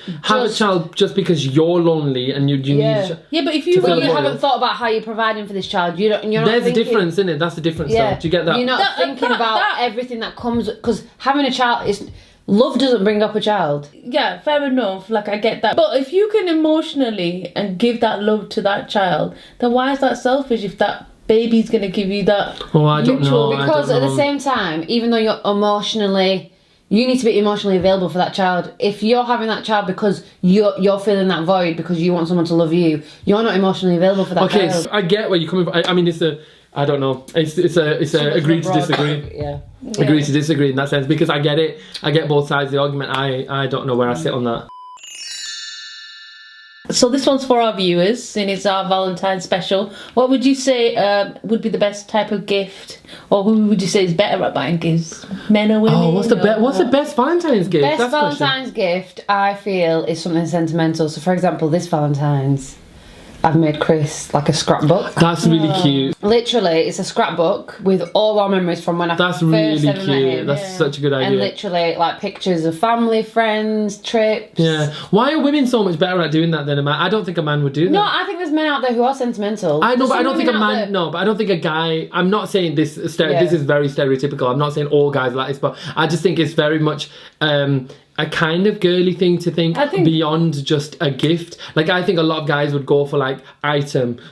just because you're lonely and you need? Yeah, but if you haven't thought about how you're providing for this child, you're not. There's a difference, isn't it? That's the difference. Though. Do you get that? You're not thinking about everything that comes, because having a child is. Love doesn't bring up a child. Yeah, fair enough. Like, I get that. But if you can emotionally and give that love to that child, then why is that selfish if that baby's going to give you that? Oh, I don't know. Because at the same time, even though you need to be emotionally available for that child. If you're having that child because you're filling that void because you want someone to love you, you're not emotionally available for that child. Okay, so I get where you're coming from. I mean, I don't know. It's a agree to disagree. Yeah. Agree to disagree in that sense, because I get it. I get both sides of the argument. I don't know where I sit on that. So this one's for our viewers, and it's our Valentine special. What would you say would be the best type of gift, or who would you say is better at buying gifts, men or women? Oh, what's the best Valentine's gift? Best That's the question. Valentine's gift, I feel, is something sentimental. So, for example, this Valentine's, I've made Chris like a scrapbook. That's really cute. Literally, it's a scrapbook with all our memories from when I That's first really ever met cute. him. That's such a good idea. And literally, like pictures of family, friends, trips. Yeah. Why are women so much better at doing that than a man? I don't think a man would do that. No, I think there's men out there who are sentimental. I know, There's but I some don't think a women out man. there- No, but I don't think a guy. I'm not saying this. This is very stereotypical. I'm not saying all guys are like this, but I just think it's very much a kind of girly thing to think, beyond just a gift. Like, I think a lot of guys would go for like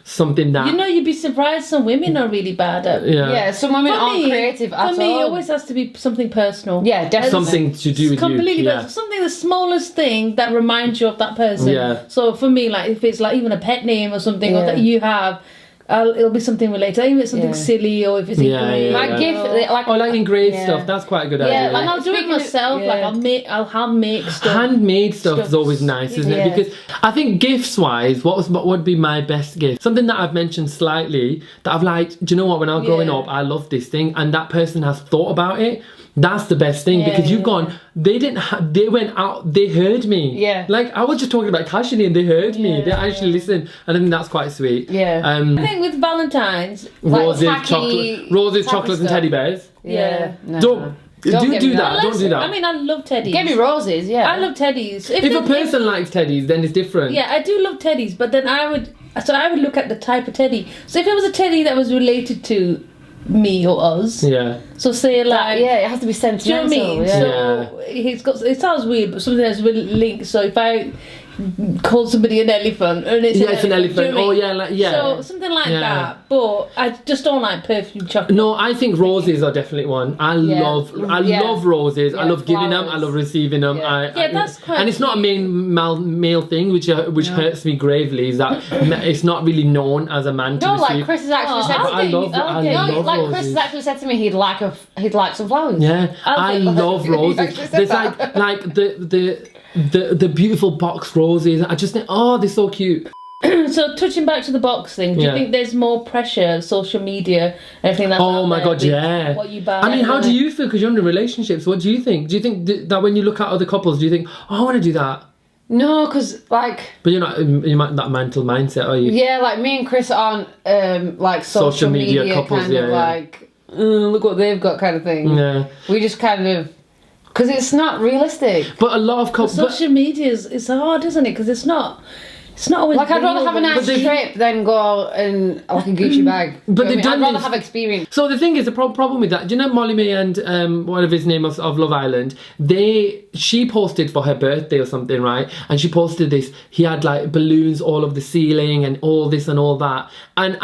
something that. You know, you'd be surprised some women are really bad at. Yeah, some women For aren't me- creative at all. For me, it always has to be something personal. Yeah, definitely. Something to do with Completely you. Yeah. personal. Something, the smallest thing that reminds you of that person. Yeah. So for me, like if it's like even a pet name or something or Yeah. that you have, it'll be something related. Even if it's something silly, or if it's engraved. My gift, like, Or like engraved stuff. That's quite a good idea. And I'll do it Speaking of- myself. Like I'll handmake stuff. Handmade stuff is always nice, isn't it? Because I think gifts wise, what would be my best gift? Something that I've mentioned slightly that I've liked. Do you know what? When I was growing up, I loved this thing, and that person has thought about it. That's the best thing, because you've gone. They didn't. They went out. They heard me. Yeah. Like I was just talking about casually, and they heard me. They actually listened, and I think that's quite sweet. Yeah. I think with Valentine's, Roses, tacky- roses, tacky chocolates, and stuff. teddy bears. Yeah. No, Don't no. do get me that. Don't do that. I mean, I love teddies. Get me roses, yeah. I love teddies. if a person likes teddies, then it's different. Yeah, I do love teddies, but then I would look at the type of teddy. So if it was a teddy that was related to me or us, so say like, it has to be do you know sentimental. what I mean? Yeah. So he's got. It sounds weird, but something that's really linked. So if I call somebody an elephant, and it's an elephant. do you know what I mean? Yeah. So something like that. But I just don't like perfume chocolate. No, I think roses are definitely one. I love roses. I love giving them. I love receiving them. That's quite. And it's not a male thing, which hurts me gravely. Is that it's not really known as a man to No, receive. like Chris has actually said. I love like roses. Chris has actually said to me, he'd like some flowers. Yeah, I love roses. There's like the beautiful box roses. I just think, oh, they're so cute. So touching back to the box thing, do you think there's more pressure, social media, everything that's Oh my god, yeah. What you buy? I mean, how do you feel? Because you're in relationships. What do you think? Do you think that when you look at other couples, do you think, oh, I want to do that? No, because like. But you're not in that mental mindset, are you? Yeah, like me and Chris aren't like social media couples. kind of like look what they've got kind of thing. Yeah. We just kind of. Because it's not realistic. But a lot of couples. Social media is hard, isn't it? Because it's not always. Like, I'd rather have a nice trip than go out in like a Gucci bag. But they've done I'd rather this- have experience. So the thing is, the problem with that, do you know Molly May and whatever his name of Love Island? She posted for her birthday or something, right? And she posted this. He had like balloons all over the ceiling and all this and all that. And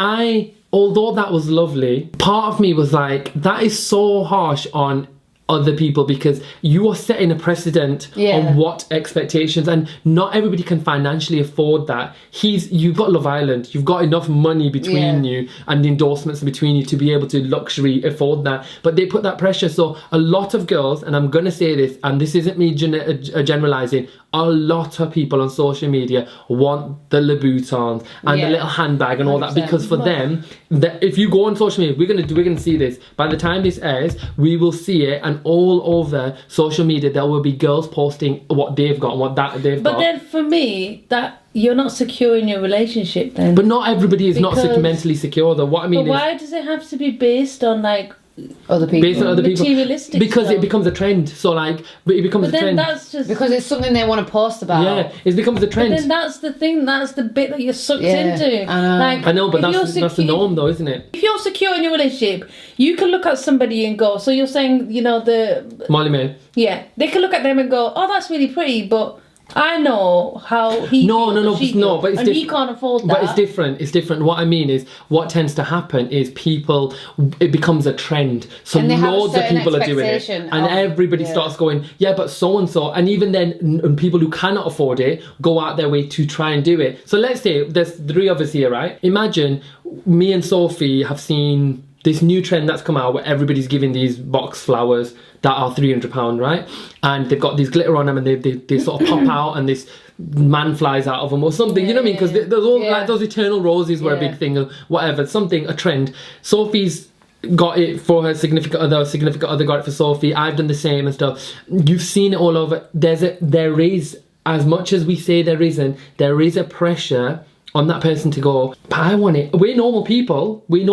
although that was lovely, part of me was like, that is so harsh on other people, because you are setting a precedent on what expectations, and not everybody can financially afford that. You've got Love Island, you've got enough money between you and the endorsements between you to be able to luxury afford that, but they put that pressure. So a lot of girls, and I'm gonna say this, and this isn't me generalizing, a lot of people on social media want the Louboutins and the little handbag and all that, because for them, if you go on social media, we're gonna see this. By the time this airs, we will see it, and all over social media there will be girls posting what they've got and what they've got. But then for me, that you're not secure in your relationship then. But not everybody is not mentally secure though. What I mean but why does it have to be based on like other people? Based on other people. Materialistic Because stuff. it becomes a trend. So like, but it becomes But a then trend. that's just Because it's something they want to post about. Yeah, it becomes a trend. But then that's the thing. That's the bit that you're sucked Yeah, into. I know. Like, I know, but if you're that's the norm though, isn't it? If you're secure in your relationship, you can look at somebody and go. So you're saying, the Molly May. they can look at them and go, oh, that's really pretty, but I know how he No, feels, but it's and he can't afford that. But it's different. It's different. What I mean is, what tends to happen is it becomes a trend. So loads of people are doing it, and everybody starts going, yeah, but so and so, and even then, people who cannot afford it go out their way to try and do it. So let's say there's 3 of us here, right? Imagine me and Sophie have seen this new trend that's come out where everybody's giving these box flowers that are £300, right? And they've got these glitter on them, and they sort of pop out, and this man flies out of them or something. You know what I mean? Because there's all like those eternal roses were a big thing, or whatever, a trend. Sophie's got it for her significant other got it for Sophie. I've done the same and stuff. You've seen it all over. There is, as much as we say there isn't, there is a pressure on that person to go, but I want it. We're normal people, we're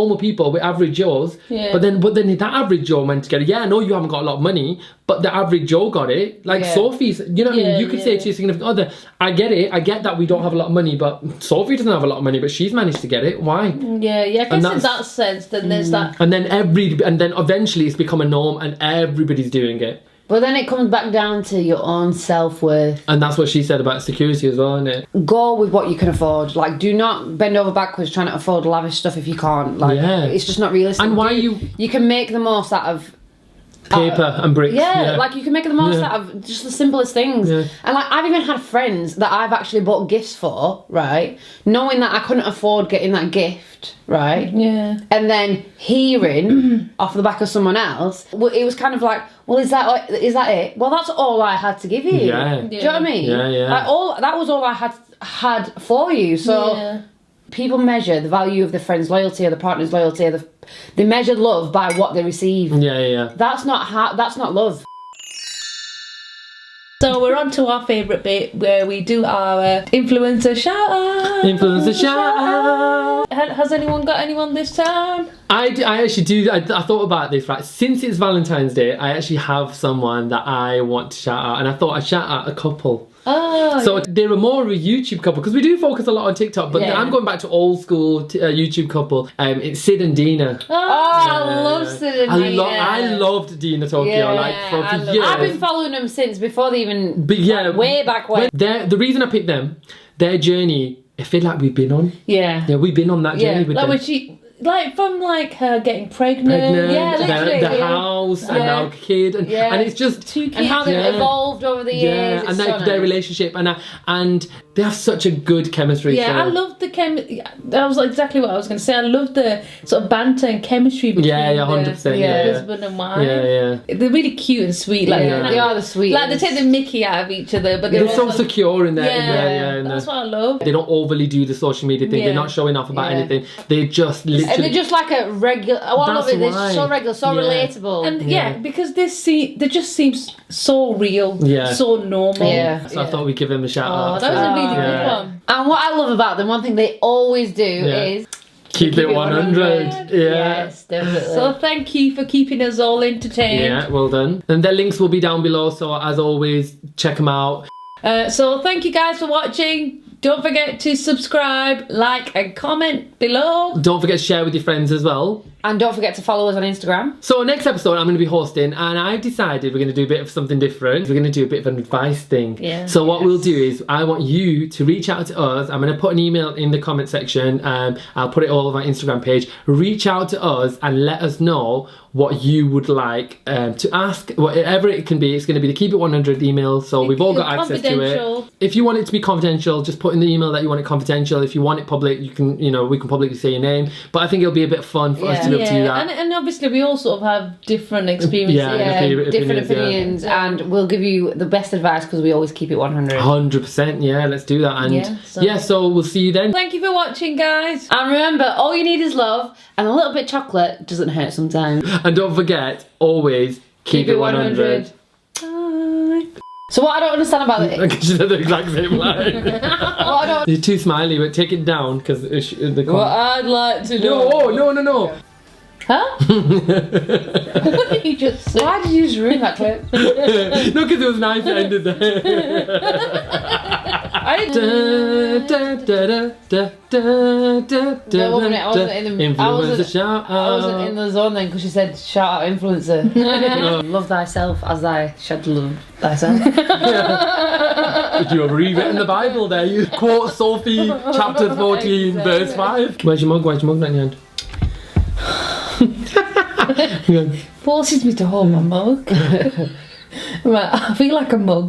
average Joes, but then that average Joe went to get it. Yeah, I know you haven't got a lot of money, but the average Joe got it. Like Sophie's, you know what I mean? You could say to your significant other, I get it, I get that we don't have a lot of money, but Sophie doesn't have a lot of money, but she's managed to get it. Why? Yeah, I guess in that sense, then there's that. And then eventually it's become a norm, and everybody's doing it. But then it comes back down to your own self-worth. And that's what she said about security as well, isn't it? Go with what you can afford. Like, do not bend over backwards trying to afford lavish stuff if you can't. Like, it's just not realistic. And why you can make the most out of paper and bricks. Yeah, like you can make the most out of just the simplest things. And like, I've even had friends that I've actually bought gifts for, right? Knowing that I couldn't afford getting that gift, right? Yeah. And then hearing off the back of someone else, it was kind of like, well, is that it? Well, that's all I had to give you. Yeah. Do you know what I mean? Yeah. Like that was all I had for you. So people measure the value of their friend's loyalty or the partner's loyalty. They measure love by what they receive. Yeah. That's not love. So we're on to our favourite bit where we do our influencer shout out. Has anyone got anyone this time? I actually do. I thought about this, right? Since it's Valentine's Day, I actually have someone that I want to shout out, and I thought I'd shout out a couple. Oh, so they're more of a YouTube couple, because we do focus a lot on TikTok, but I'm going back to old school YouTube couple. It's Sid and Dina. I love Sid and Dina. I loved Dina Tokyo for years. I've been following them since before they even way back when. The reason I picked them, their journey, I feel like we've been on. Yeah, we've been on that journey with them. From her getting pregnant, the house, and now kid, and it's just 2 kids, and how they've evolved over the years, and their relationship, and they have such a good chemistry. I love the that was exactly what I was going to say. I love the sort of banter and chemistry between 100%, husband and wife. They're really cute and sweet. Like they are the sweet. Like they take the mickey out of each other, but they're so secure in there. That's what I love. They don't overly do the social media thing. They're not showing off about anything. They just literally. And they're just like a regular. Oh, I love it. They're so regular, so relatable. And because they just seem so real, so normal. So I thought we'd give them a shout out. That was a really good one. And what I love about them, one thing they always do is keep it 100. Yes, definitely. So thank you for keeping us all entertained. Yeah, well done. And their links will be down below, so as always, check them out. So thank you guys for watching. Don't forget to subscribe, like and comment below. Don't forget to share with your friends as well. And don't forget to follow us on Instagram. So next episode I'm going to be hosting, and I've decided we're going to do a bit of something different. We're going to do a bit of an advice thing. So what we'll do is I want you to reach out to us. I'm going to put an email in the comment section. I'll put it all over my Instagram page. Reach out to us and let us know what you would like to ask. Whatever it can be. It's going to be the Keep It 100 email, so we've all got access to it. If you want it to be confidential, just put in the email that you want it confidential. If you want it public, you can, we can publicly say your name. But I think it'll be a bit fun for us to be able to do that. And obviously we all sort of have different experiences, different opinions, and we'll give you the best advice because we always keep it 100. 100%, let's do that. And so we'll see you then. Thank you for watching, guys. And remember, all you need is love, and a little bit of chocolate doesn't hurt sometimes. And don't forget, always keep it 100. Bye. So what I don't understand about it... I just said the exact same line. You're too smiley, but take it down, because what I'd like to know... No. Huh? What did you just say? Why did you just ruin that clip? No, because it was nice that ended there. Influencer shout I wasn't in the zone then because she said shout out influencer. Love thyself as thy should love thyself. You have rewritten the Bible there. You quote Sofi chapter 14 verse 5. Where's your mug? Where's your mug not in your hand? Forces me to hold my mug. Right, I feel like a mug.